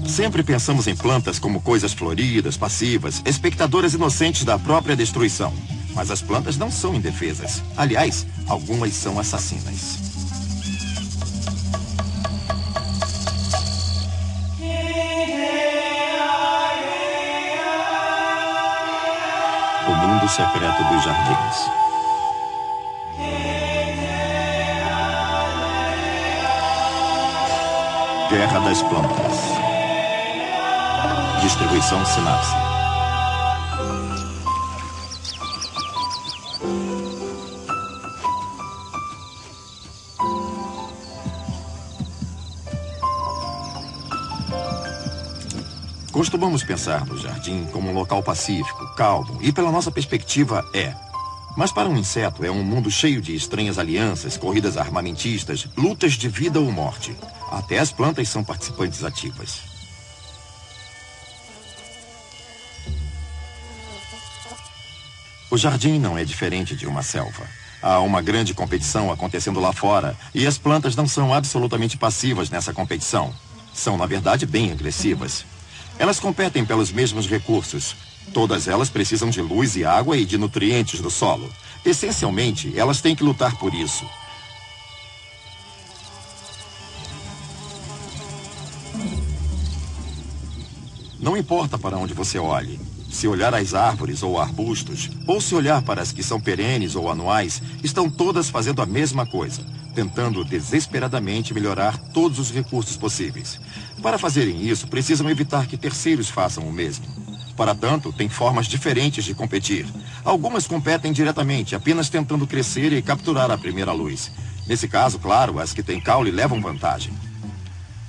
Sempre pensamos em plantas como coisas floridas, passivas, espectadoras inocentes da própria destruição. Mas as plantas não são indefesas. Aliás, algumas são assassinas. O mundo secreto dos jardins. Guerra das plantas. Distribuição Sinapse. Costumamos pensar no jardim como um local pacífico, calmo, e pela nossa perspectiva é. Mas para um inseto é um mundo cheio de estranhas alianças, corridas armamentistas, lutas de vida ou morte. Até as plantas são participantes ativas. O jardim não é diferente de uma selva. Há uma grande competição acontecendo lá fora, e as plantas não são absolutamente passivas nessa competição. São, na verdade, bem agressivas. Elas competem pelos mesmos recursos. Todas elas precisam de luz e água e de nutrientes do solo. Essencialmente, elas têm que lutar por isso. Não importa para onde você olhe. Se olhar as árvores ou arbustos, ou se olhar para as que são perenes ou anuais, estão todas fazendo a mesma coisa, tentando desesperadamente melhorar todos os recursos possíveis. Para fazerem isso, precisam evitar que terceiros façam o mesmo. Para tanto, tem formas diferentes de competir. Algumas competem diretamente, apenas tentando crescer e capturar a primeira luz. Nesse caso, claro, as que têm caule levam vantagem.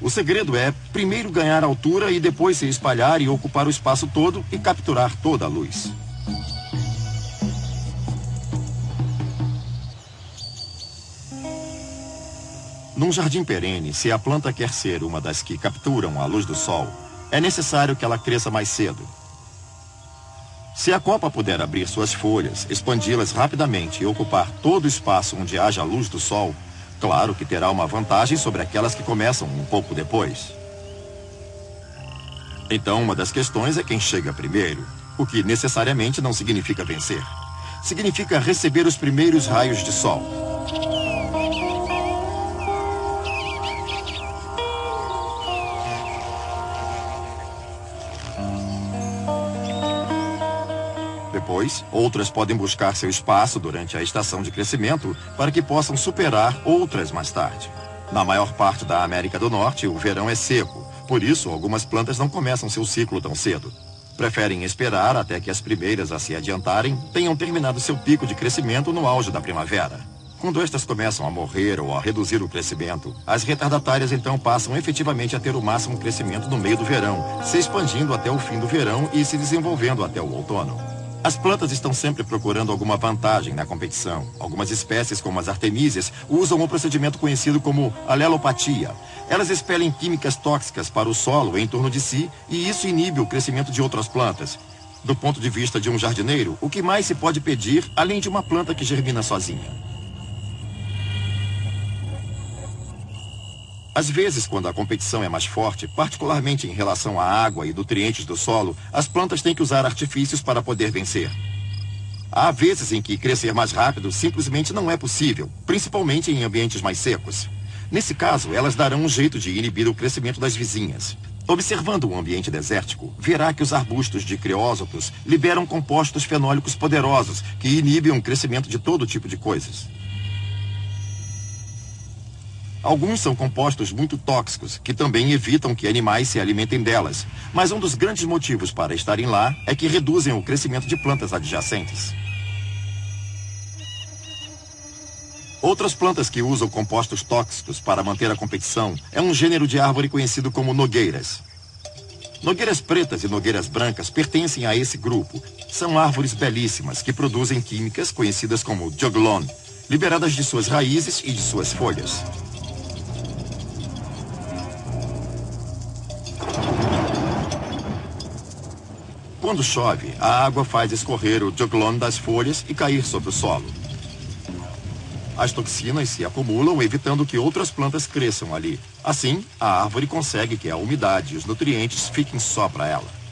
O segredo é primeiro ganhar altura e depois se espalhar e ocupar o espaço todo e capturar toda a luz. Num jardim perene, se a planta quer ser uma das que capturam a luz do sol, é necessário que ela cresça mais cedo. Se a copa puder abrir suas folhas, expandi-las rapidamente e ocupar todo o espaço onde haja a luz do sol, claro que terá uma vantagem sobre aquelas que começam um pouco depois. Então, uma das questões é quem chega primeiro, o que necessariamente não significa vencer. Significa receber os primeiros raios de sol. Depois, outras podem buscar seu espaço durante a estação de crescimento para que possam superar outras mais tarde. Na maior parte da América do Norte, o verão é seco. Por isso, algumas plantas não começam seu ciclo tão cedo. Preferem esperar até que as primeiras a se adiantarem tenham terminado seu pico de crescimento no auge da primavera. Quando estas começam a morrer ou a reduzir o crescimento, as retardatárias então passam efetivamente a ter o máximo crescimento no meio do verão, se expandindo até o fim do verão e se desenvolvendo até o outono. As plantas estão sempre procurando alguma vantagem na competição. Algumas espécies, como as artemísias, usam um procedimento conhecido como alelopatia. Elas expelem químicas tóxicas para o solo em torno de si e isso inibe o crescimento de outras plantas. Do ponto de vista de um jardineiro, o que mais se pode pedir além de uma planta que germina sozinha? Às vezes, quando a competição é mais forte, particularmente em relação à água e nutrientes do solo, as plantas têm que usar artifícios para poder vencer. Há vezes em que crescer mais rápido simplesmente não é possível, principalmente em ambientes mais secos. Nesse caso, elas darão um jeito de inibir o crescimento das vizinhas. Observando um ambiente desértico, verá que os arbustos de criósopos liberam compostos fenólicos poderosos que inibem o crescimento de todo tipo de coisas. Alguns são compostos muito tóxicos, que também evitam que animais se alimentem delas. Mas um dos grandes motivos para estarem lá é que reduzem o crescimento de plantas adjacentes. Outras plantas que usam compostos tóxicos para manter a competição é um gênero de árvore conhecido como nogueiras. Nogueiras pretas e nogueiras brancas pertencem a esse grupo. São árvores belíssimas que produzem químicas conhecidas como juglon, liberadas de suas raízes e de suas folhas. Quando chove, a água faz escorrer o juglon das folhas e cair sobre o solo. As toxinas se acumulam, evitando que outras plantas cresçam ali. Assim, a árvore consegue que a umidade e os nutrientes fiquem só para ela.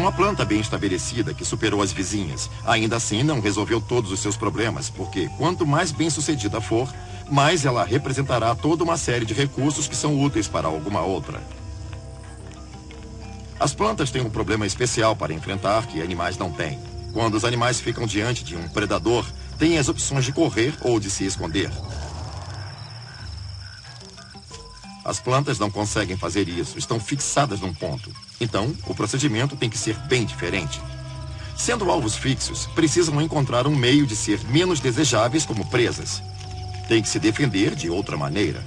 Uma planta bem estabelecida que superou as vizinhas, ainda assim não resolveu todos os seus problemas, porque quanto mais bem-sucedida for, mais ela representará toda uma série de recursos que são úteis para alguma outra. As plantas têm um problema especial para enfrentar que animais não têm. Quando os animais ficam diante de um predador, têm as opções de correr ou de se esconder. As plantas não conseguem fazer isso, estão fixadas num ponto. Então, o procedimento tem que ser bem diferente. Sendo alvos fixos, precisam encontrar um meio de ser menos desejáveis como presas. Tem que se defender de outra maneira.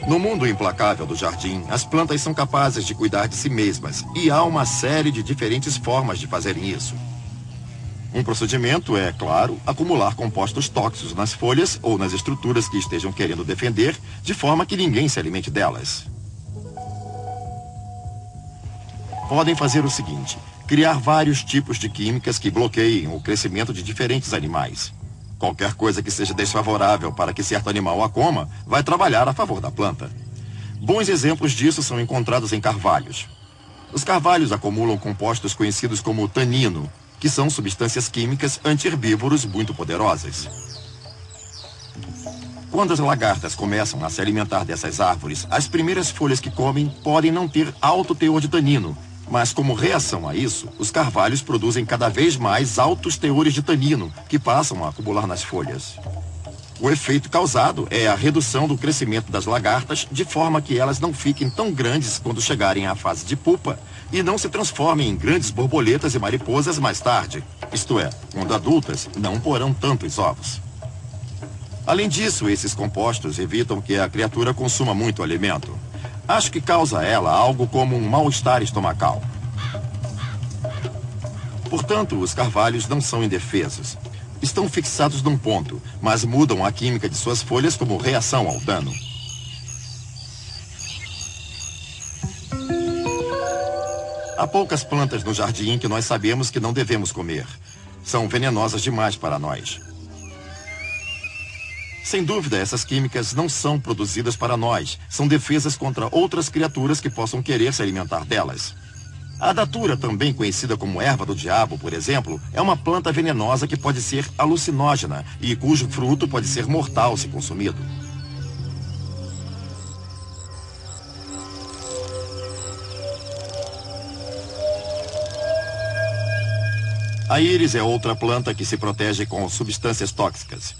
No mundo implacável do jardim, as plantas são capazes de cuidar de si mesmas, e há uma série de diferentes formas de fazerem isso. Um procedimento é, claro, acumular compostos tóxicos nas folhas ou nas estruturas que estejam querendo defender, de forma que ninguém se alimente delas. Podem fazer o seguinte: criar vários tipos de químicas que bloqueiem o crescimento de diferentes animais. Qualquer coisa que seja desfavorável para que certo animal a coma, vai trabalhar a favor da planta. Bons exemplos disso são encontrados em carvalhos. Os carvalhos acumulam compostos conhecidos como tanino, que são substâncias químicas anti-herbívoros muito poderosas. Quando as lagartas começam a se alimentar dessas árvores, as primeiras folhas que comem podem não ter alto teor de tanino, mas como reação a isso, os carvalhos produzem cada vez mais altos teores de tanino, que passam a acumular nas folhas. O efeito causado é a redução do crescimento das lagartas, de forma que elas não fiquem tão grandes quando chegarem à fase de pupa e não se transformem em grandes borboletas e mariposas mais tarde. Isto é, quando adultas, não porão tantos ovos. Além disso, esses compostos evitam que a criatura consuma muito alimento. Acho que causa a ela algo como um mal-estar estomacal. Portanto, os carvalhos não são indefesos. Estão fixados num ponto, mas mudam a química de suas folhas como reação ao dano. Há poucas plantas no jardim que nós sabemos que não devemos comer. São venenosas demais para nós. Sem dúvida, essas químicas não são produzidas para nós. São defesas contra outras criaturas que possam querer se alimentar delas. A datura, também conhecida como erva do diabo, por exemplo, é uma planta venenosa que pode ser alucinógena e cujo fruto pode ser mortal se consumido. A íris é outra planta que se protege com substâncias tóxicas.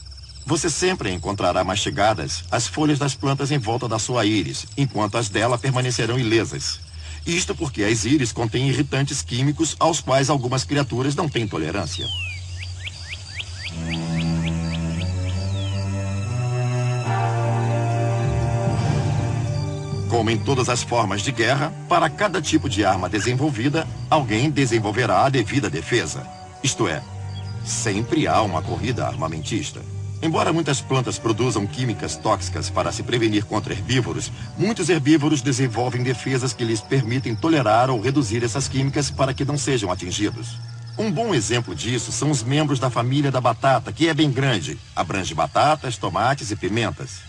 Você sempre encontrará mastigadas as folhas das plantas em volta da sua íris, enquanto as dela permanecerão ilesas. Isto porque as íris contêm irritantes químicos aos quais algumas criaturas não têm tolerância. Como em todas as formas de guerra, para cada tipo de arma desenvolvida, alguém desenvolverá a devida defesa. Isto é, sempre há uma corrida armamentista. Embora muitas plantas produzam químicas tóxicas para se prevenir contra herbívoros, muitos herbívoros desenvolvem defesas que lhes permitem tolerar ou reduzir essas químicas para que não sejam atingidos. Um bom exemplo disso são os membros da família da batata, que é bem grande. Abrange batatas, tomates e pimentas.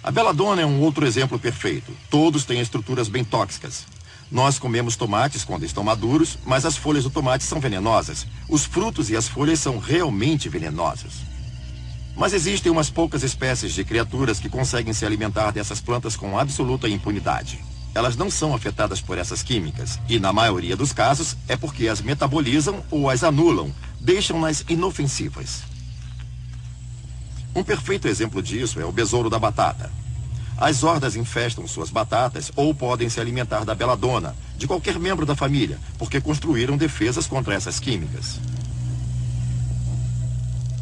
A beladona é um outro exemplo perfeito. Todos têm estruturas bem tóxicas. Nós comemos tomates quando estão maduros, mas as folhas do tomate são venenosas. Os frutos e as folhas são realmente venenosos. Mas existem umas poucas espécies de criaturas que conseguem se alimentar dessas plantas com absoluta impunidade. elas não são afetadas por essas químicas e, na maioria dos casos, é porque as metabolizam ou as anulam, deixam-nas inofensivas. Um perfeito exemplo disso é o besouro da batata. As hordas infestam suas batatas ou podem se alimentar da beladona, de qualquer membro da família, porque construíram defesas contra essas químicas.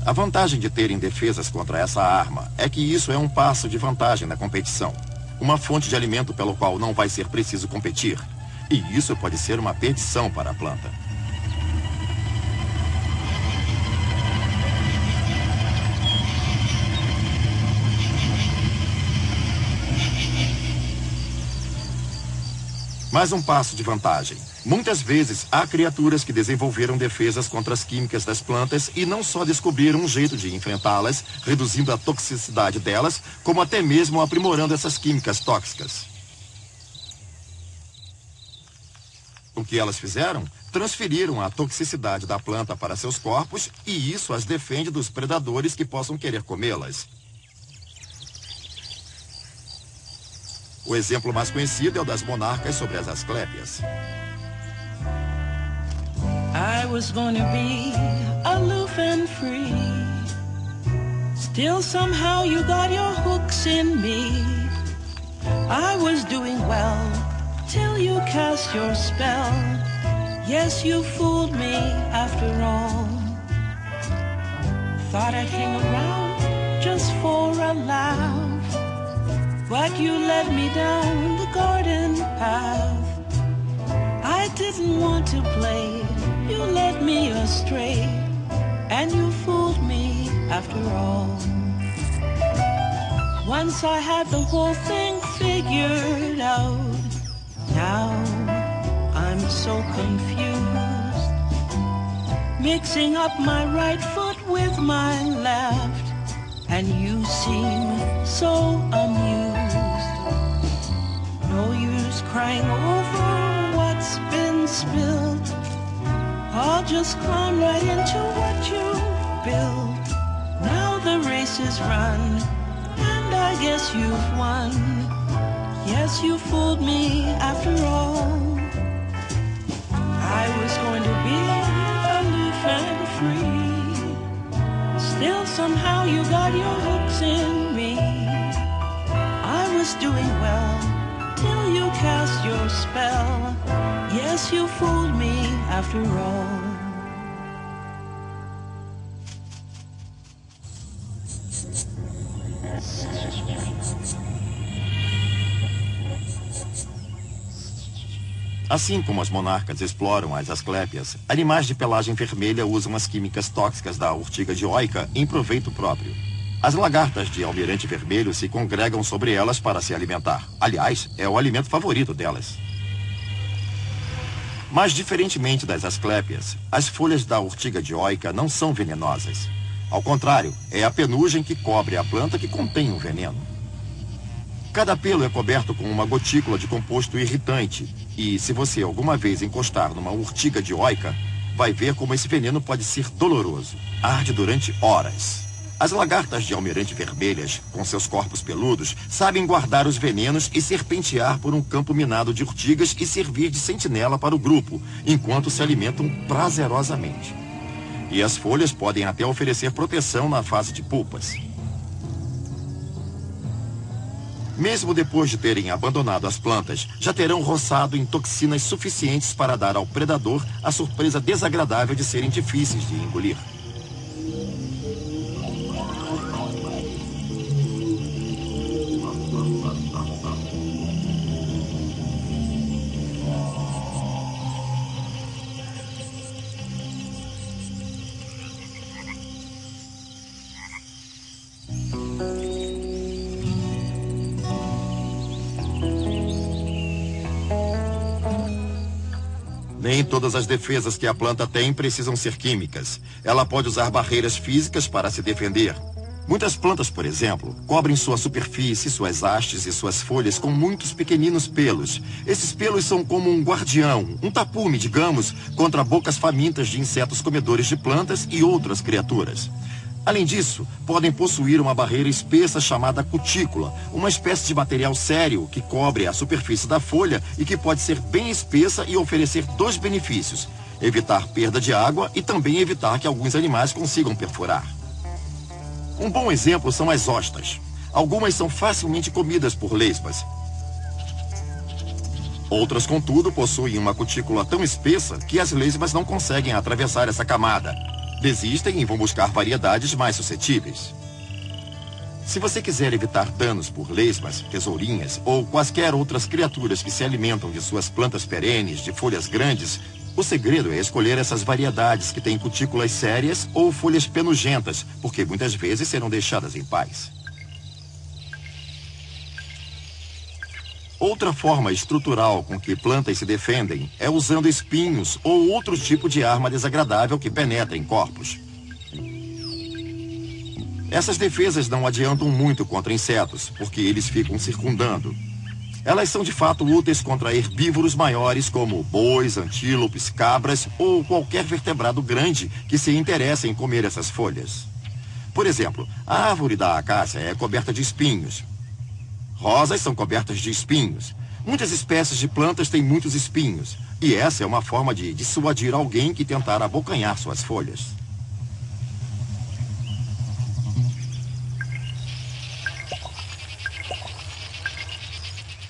A vantagem de terem defesas contra essa arma é que isso é um passo de vantagem na competição. Uma fonte de alimento pelo qual não vai ser preciso competir. E isso pode ser uma perdição para a planta. Mais um passo de vantagem. Muitas vezes há criaturas que desenvolveram defesas contra as químicas das plantas e não só descobriram um jeito de enfrentá-las, reduzindo a toxicidade delas, como até mesmo aprimorando essas químicas tóxicas. O que elas fizeram? Transferiram a toxicidade da planta para seus corpos e isso as defende dos predadores que possam querer comê-las. O exemplo mais conhecido é o das monarcas sobre as asclépias. I was going to be aloof and free. Still somehow you got your hooks in me. I was doing well till you cast your spell. Yes, you fooled me after all. Thought I'd hang around just for a laugh. But you led me down the garden path. I didn't want to play, you led me astray. And you fooled me after all. Once I had the whole thing figured out. Now I'm so confused, mixing up my right foot with my left. And you seem so amused. No use crying over what's been spilled. I'll just climb right into what you built. Now the race is run, and I guess you've won. Yes, you fooled me after all. I was going to be aloof and free. Still somehow you got your hooks in me. I was doing well till you cast your spell. Yes, you fooled me after all. Assim como as monarcas exploram as asclépias, animais de pelagem vermelha usam as químicas tóxicas da urtiga dioica em proveito próprio. As lagartas de almirante vermelho se congregam sobre elas para se alimentar. Aliás, é o alimento favorito delas. Mas, diferentemente das asclépias, as folhas da urtiga dioica não são venenosas. Ao contrário, é a penugem que cobre a planta que contém o veneno. Cada pelo é coberto com uma gotícula de composto irritante e, se você alguma vez encostar numa urtiga dioica, vai ver como esse veneno pode ser doloroso. Arde durante horas. As lagartas de almirante vermelhas, com seus corpos peludos, sabem guardar os venenos e serpentear por um campo minado de urtigas e servir de sentinela para o grupo, enquanto se alimentam prazerosamente. E as folhas podem até oferecer proteção na fase de pulpas. Mesmo depois de terem abandonado as plantas, já terão roçado em toxinas suficientes para dar ao predador a surpresa desagradável de serem difíceis de engolir. Nem todas as defesas que a planta tem precisam ser químicas. Ela pode usar barreiras físicas para se defender. Muitas plantas, por exemplo, cobrem sua superfície, suas hastes e suas folhas com muitos pequeninos pelos. Esses pelos são como um guardião, um tapume, digamos, contra bocas famintas de insetos comedores de plantas e outras criaturas. Além disso, podem possuir uma barreira espessa chamada cutícula, uma espécie de material sério que cobre a superfície da folha e que pode ser bem espessa e oferecer dois benefícios: evitar perda de água e também evitar que alguns animais consigam perfurar. Um bom exemplo são as ostas. Algumas são facilmente comidas por lesmas. Outras, contudo, possuem uma cutícula tão espessa que as lesmas não conseguem atravessar essa camada. Desistem e vão buscar variedades mais suscetíveis. Se você quiser evitar danos por lesmas, tesourinhas ou quaisquer outras criaturas que se alimentam de suas plantas perenes de folhas grandes, o segredo é escolher essas variedades que têm cutículas sérias ou folhas penugentas, porque muitas vezes serão deixadas em paz. Outra forma estrutural com que plantas se defendem é usando espinhos ou outro tipo de arma desagradável que penetra em corpos. Essas defesas não adiantam muito contra insetos, porque eles ficam circundando. Elas são de fato úteis contra herbívoros maiores como bois, antílopes, cabras ou qualquer vertebrado grande que se interesse em comer essas folhas. Por exemplo, a árvore da acácia é coberta de espinhos. Rosas são cobertas de espinhos. Muitas espécies de plantas têm muitos espinhos, e essa é uma forma de dissuadir alguém que tentar abocanhar suas folhas.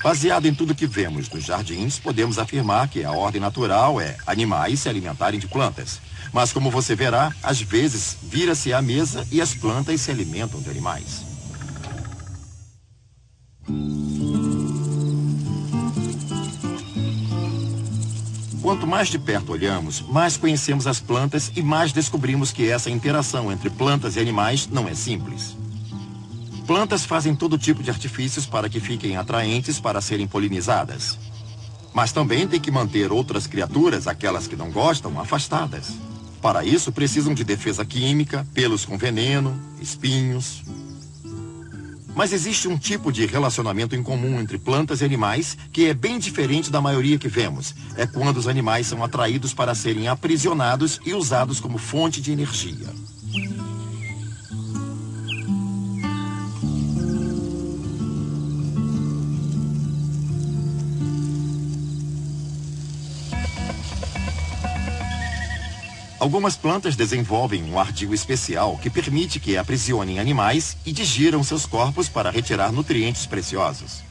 Baseado em tudo que vemos nos jardins, podemos afirmar que a ordem natural é animais se alimentarem de plantas. Mas como você verá, às vezes vira-se a mesa e as plantas se alimentam de animais. Quanto mais de perto olhamos, mais conhecemos as plantas e mais descobrimos que essa interação entre plantas e animais não é simples. Plantas fazem todo tipo de artifícios para que fiquem atraentes para serem polinizadas. Mas também tem que manter outras criaturas, aquelas que não gostam, afastadas. Para isso, precisam de defesa química, pelos com veneno, espinhos. Mas existe um tipo de relacionamento em comum entre plantas e animais que é bem diferente da maioria que vemos. É quando os animais são atraídos para serem aprisionados e usados como fonte de energia. Algumas plantas desenvolvem um ardil especial que permite que aprisionem animais e digiram seus corpos para retirar nutrientes preciosos.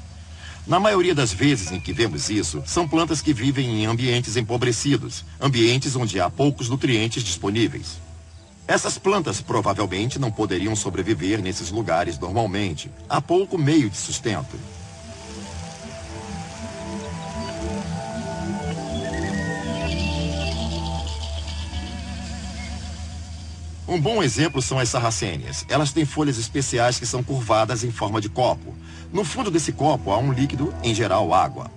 Na maioria das vezes em que vemos isso, são plantas que vivem em ambientes empobrecidos, ambientes onde há poucos nutrientes disponíveis. Essas plantas provavelmente não poderiam sobreviver nesses lugares normalmente. Há pouco meio de sustento. Um bom exemplo são as sarracênias. Elas têm folhas especiais que são curvadas em forma de copo. No fundo desse copo há um líquido, em geral água.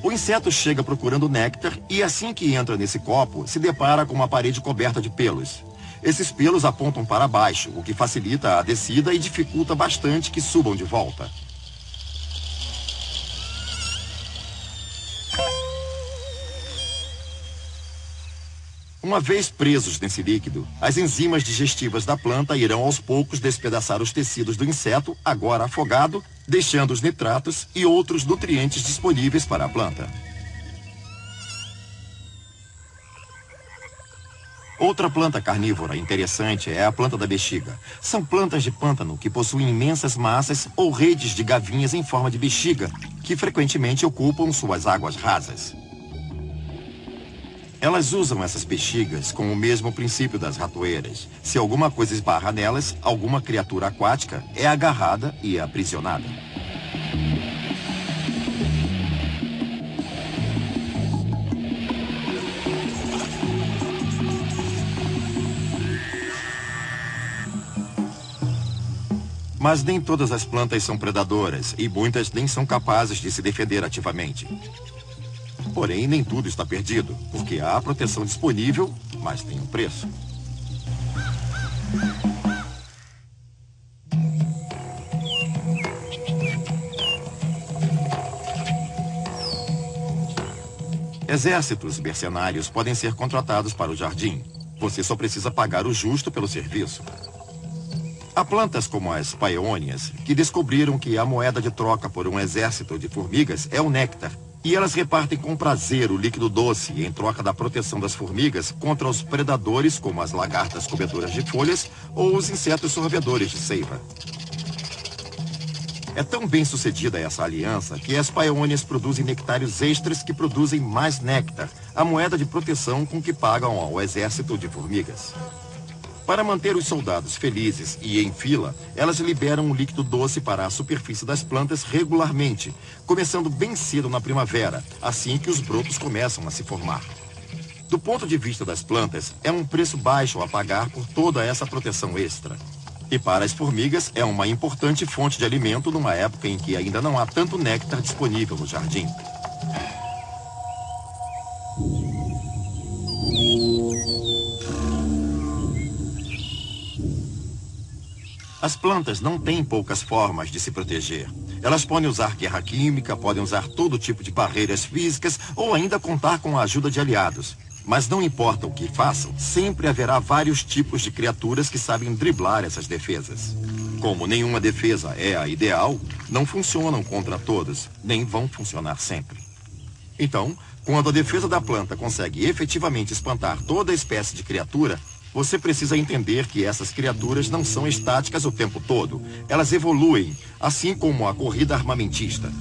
O inseto chega procurando néctar e assim que entra nesse copo, se depara com uma parede coberta de pelos. Esses pelos apontam para baixo, o que facilita a descida e dificulta bastante que subam de volta. Uma vez presos nesse líquido, as enzimas digestivas da planta irão aos poucos despedaçar os tecidos do inseto, agora afogado, deixando os nitratos e outros nutrientes disponíveis para a planta. Outra planta carnívora interessante é a planta da bexiga. São plantas de pântano que possuem imensas massas ou redes de gavinhas em forma de bexiga, que frequentemente ocupam suas águas rasas. Elas usam essas bexigas com o mesmo princípio das ratoeiras. Se alguma coisa esbarra nelas, alguma criatura aquática é agarrada e aprisionada. Mas nem todas as plantas são predadoras e muitas nem são capazes de se defender ativamente. Porém, nem tudo está perdido, porque há proteção disponível, mas tem um preço. Exércitos mercenários podem ser contratados para o jardim. Você só precisa pagar o justo pelo serviço. Há plantas como as paeônias que descobriram que a moeda de troca por um exército de formigas é o néctar. E elas repartem com prazer o líquido doce em troca da proteção das formigas contra os predadores como as lagartas comedoras de folhas ou os insetos sorvedores de seiva. É tão bem sucedida essa aliança que as paeônias produzem nectários extras que produzem mais néctar, a moeda de proteção com que pagam ao exército de formigas. Para manter os soldados felizes e em fila, elas liberam um líquido doce para a superfície das plantas regularmente, começando bem cedo na primavera, assim que os brotos começam a se formar. Do ponto de vista das plantas, é um preço baixo a pagar por toda essa proteção extra. E para as formigas, é uma importante fonte de alimento numa época em que ainda não há tanto néctar disponível no jardim. As plantas não têm poucas formas de se proteger. Elas podem usar guerra química, podem usar todo tipo de barreiras físicas ou ainda contar com a ajuda de aliados. Mas não importa o que façam, sempre haverá vários tipos de criaturas que sabem driblar essas defesas. Como nenhuma defesa é a ideal, não funcionam contra todos, nem vão funcionar sempre. Então, quando a defesa da planta consegue efetivamente espantar toda espécie de criatura, você precisa entender que essas criaturas não são estáticas o tempo todo. Elas evoluem, assim como a corrida armamentista.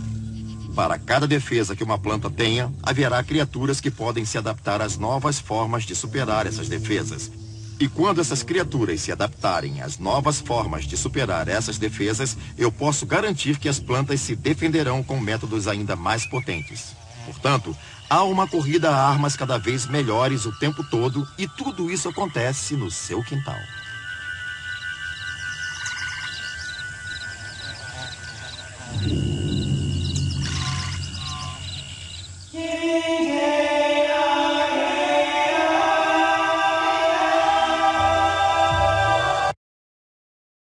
Para cada defesa que uma planta tenha, haverá criaturas que podem se adaptar às novas formas de superar essas defesas. E quando essas criaturas se adaptarem às novas formas de superar essas defesas, eu posso garantir que as plantas se defenderão com métodos ainda mais potentes. Portanto, há uma corrida a armas cada vez melhores o tempo todo e tudo isso acontece no seu quintal.